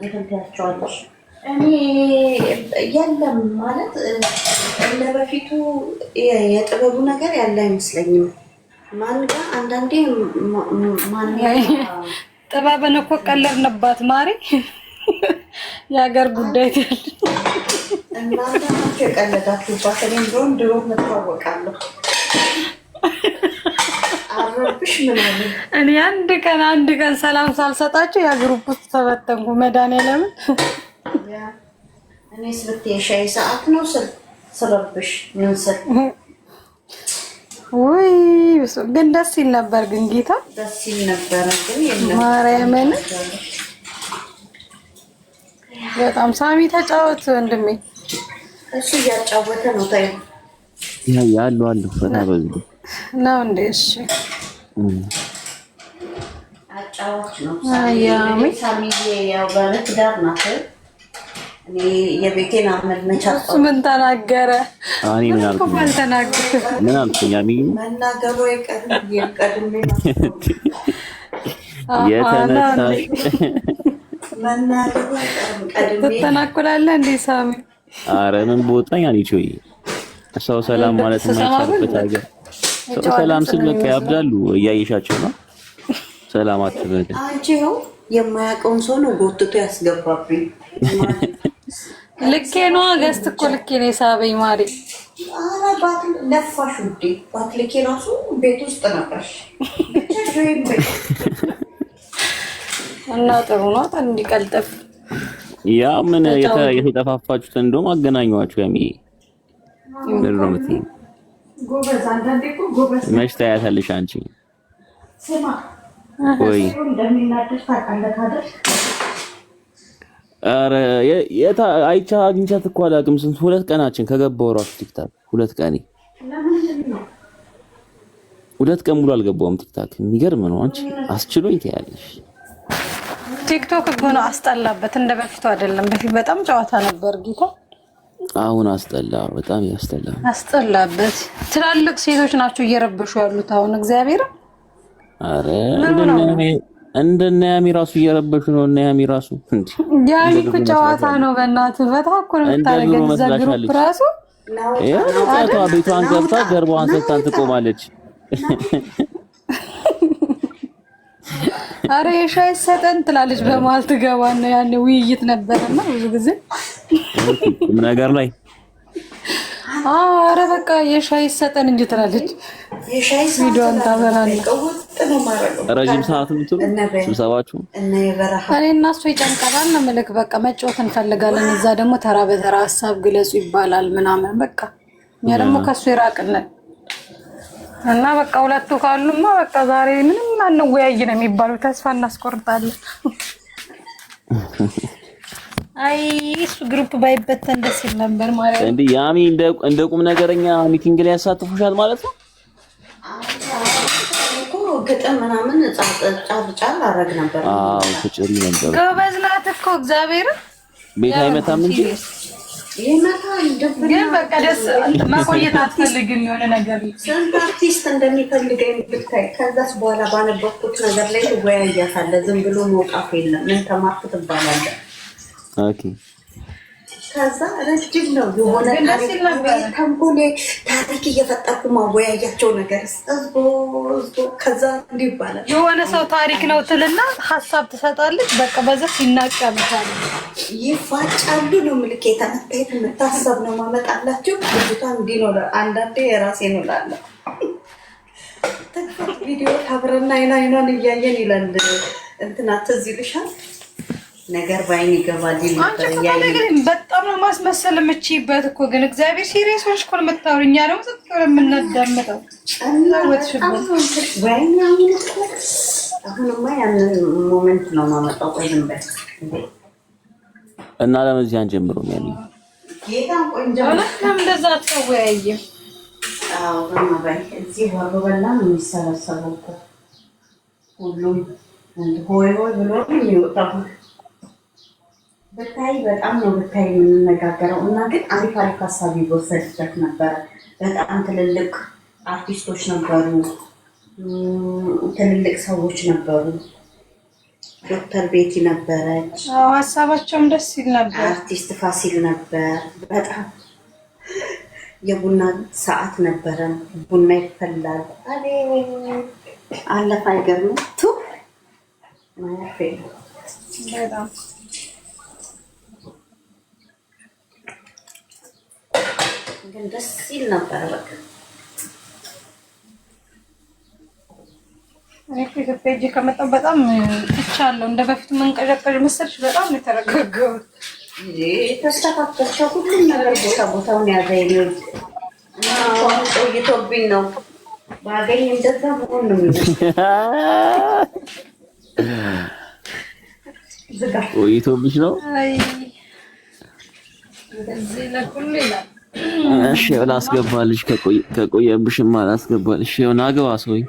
እንትን ትያቸዋለሽ። እኔ የለም ማለት እንደ በፊቱ የጥበቡ ነገር ያለ አይመስለኝም። ማን ጋር አንዳንዴ ማን ጥበብን እኮ ቀለድንባት ማሪ። የሀገር ጉዳይ ትል እናንተ ናችሁ የቀለዳችሁባት። እኔ እንደውም ድሮ እታወቃለሁ። አረብሽ ምናምን እኔ አንድ ቀን ሰላም ሳልሰጣቸው ያ ግሩፕ ውስጥ ተበተንኩ። መድኃኒዓለምን እኔ ስልት የሻይ ሰዓት ነው ስረብሽ ምን ስል ወይ ግን ደስ ይል ነበር። ግን ጌታ ደስ ይል ነበር። ግን የለም ማርያምን በጣም ሳሚ ተጫወት ወንድሜ። እሱ እያጫወተ ነው። ታይ ያሉ ፈታበዝ ነው እንዴ? እሺ አጫዋች ነው ሳሚ። ያው ባለትዳር ናት። እኔ የቤቴን አመል መቻጣው ምን ተናገረ? አኒ ምን አልኩ? ምን አልኩኝ? ያሚ መናገሩ የቀድሜ የተነሳሽ መናገሩ ቀድሜ ተናኩላለህ እንዴ ሳሚ? አረ ምን ቦጣኝ አንቺ ሰው ሰላም ማለት የማይቻልበት ሀገር ሰው ሰላም ስል በቃ ያብዳሉ። እያየሻቸው ነው። ሰላም አትበል። አንቺ ነው የማያውቀውን ሰው ነው ጎትቶ ያስገባብኝ። ልኬ ነው ገዝት እኮ ልኬ ነው ሳበኝ ማሪ። አረ ባትል ለፋሽ ውዴ። ባትልኬ ራሱ ቤት ውስጥ ነበርሽ ብቻ ጆይን በይ እና ጥሩ ነው እንዲቀልጥፍ። ያ ምን የተጠፋፋችሁት እንደውም አገናኘዋችሁ። ያሚ ምንድነው ጎበዝ። አንዳንዴ እኮ ጎበዝ መች ታያታለሽ አንቺ። ስማ ወይ እንደሚናደድ ታውቃለህ አይደል? አረ አይቻ አግኝቻት እኮ አላውቅም። ስንት 2 ቀናችን ከገባው ራሱ ቲክታክ 2 ቀን ለምንድን ነው 2 ቀን ሙሉ አልገባውም ቲክታክ። የሚገርም ነው። አንቺ አስችሎኝ ትያለሽ። ቲክቶክ ግን አስጠላበት። እንደ በፊቱ አይደለም። በፊት በጣም ጨዋታ ነበር ጌታ። አሁን አስጠላ፣ በጣም ያስጠላ። አስጠላበት። ትላልቅ ሴቶች ናቸው እየረበሹ ያሉት አሁን። እግዚአብሔር አረ እንደነ ያሚ ራሱ እየረበሹ ነው። እና ያሚ ራሱ እንዴ ያሚ እኮ ጨዋታ ነው። በእናትህ በጣም እኮ ነው የምታረገው። እዛ ግሩፕ ራሱ ያው ቤቷን ገብታ ገርባዋን ሰጥታን ትቆማለች። አረ የሻይ ሰጠን ትላለች። በመሀል ትገባና ያኔ ውይይት ነበርና ብዙ ጊዜ ነገር ላይ አረ በቃ የሻይ ሰጠን እንጂ ትላለች። የሻይ ቪዲዮን ታበራለች። ረጅም ሰዓት ምትሉ ስብሰባችሁ እና የበረሃ እኔ እና እሱ ይጨንቀናል ነው መልክ። በቃ መጫወት እንፈልጋለን። እዛ ደግሞ ተራ በተራ ሀሳብ ግለጹ ይባላል ምናምን። በቃ እኛ ደግሞ ከሱ ይራቅልን እና በቃ ሁለቱ ካሉማ በቃ ዛሬ ምንም አንወያይ ነው የሚባለው። ተስፋ እናስቆርጣለን። አይ እሱ ግሩፕ ባይበተን ደስ ይል ነበር ማለት እንዴ። ያሚ እንደ ቁም ነገረኛ ሚቲንግ ላይ ያሳትፉሻል ማለት ነው እኮ። ግጥም ምናምን ጫር አረግ ነበር። አዎ ትጭሪ ነበር። ጎበዝ ናት እኮ እግዚአብሔር። ቤት አይመታም እንጂ ይመታ ግን በቃ ደስ ማቆየት አትፈልግም። የሆነ ነገር ስንት አርቲስት እንደሚፈልገኝ ብታይ። ከዛስ በኋላ ባነበብኩት ነገር ላይ ትወያያታለህ። ዝም ብሎ መውጣት የለም። ምን ተማርኩ ትባላለህ። ኦኬ ከዛ ረጅም ነው የሆነ ተንኮሌ ታሪክ እየፈጠርኩ ማወያያቸው ነገር ከዛ እንዲህ ይባላል። የሆነ ሰው ታሪክ ነው ትልና ሀሳብ ትሰጣለች። በቃ በዛ ይናቀምታል፣ ይፋጫሉ ነው ምልክ የተመታየት የምታሰብ ነው ማመጣላቸው። ልጅቷ እንዲህ ነው። አንዳንዴ የራሴ ነው ላለ ተክፈት ቪዲዮ ታብረና አይኗን እያየን ይላል እንትና ትዝ ይልሻል ነገር ባይን ይገባል ይላል። በጣም ነው ማስመሰል የምችይበት እኮ ግን እግዚአብሔር ሲሪየስ ሆነሽ እኮ ነው የምታወሪው። እኛ ደግሞ ስትወር የምናዳምጠው እና ወጥሽበት ወይኔ አሁንማ ያንን ሞመንት ነው ማመጣው። ቆይም በል እና ለምን አንጀምረው ያሚ ጌታ ቆንጆ ለምን እንደዛ አትወያይም? አዎ በማባይ እዚህ ወሮ በላ ነው የሚሰበሰበው ሁሉም ሆይ ብሎ ይወጣው። ብታይ በጣም ነው ብታይ የምንነጋገረው። እና ግን አሪፍ ሀሳብ ይወሰድበት ነበረ። በጣም ትልልቅ አርቲስቶች ነበሩ፣ ትልልቅ ሰዎች ነበሩ። ዶክተር ቤቲ ነበረች። አዎ ሀሳባቸውም ደስ ይል ነበር። አርቲስት ፋሲል ነበር። በጣም የቡና ሰዓት ነበረን። ቡና ይፈላል። አለፈ። አይገርምም? ቱ ማያፌ በጣም ግን ደስ ይል ነበር። በቃ እኔ ኢትዮጵያ ሄጄ ከመጣሁ በጣም ትቻለሁ። እንደ በፊቱ መንቀዠቀዥ መሰልሽ? በጣም ነው የተረጋጋሁት። ተስተካከልኩ። ሁሉም ነገር ቦታውን ያዘ። ቆይቶብኝ ነው ባገኝ እንደዛ መሆን ነው ቆይቶብሽ ነው። እዚህ ለሁሉ ይላል። እሺ ላስገባልሽ። ከቆየብሽማ ላስገባልሽ። ይኸውና አግባ ሰውዬ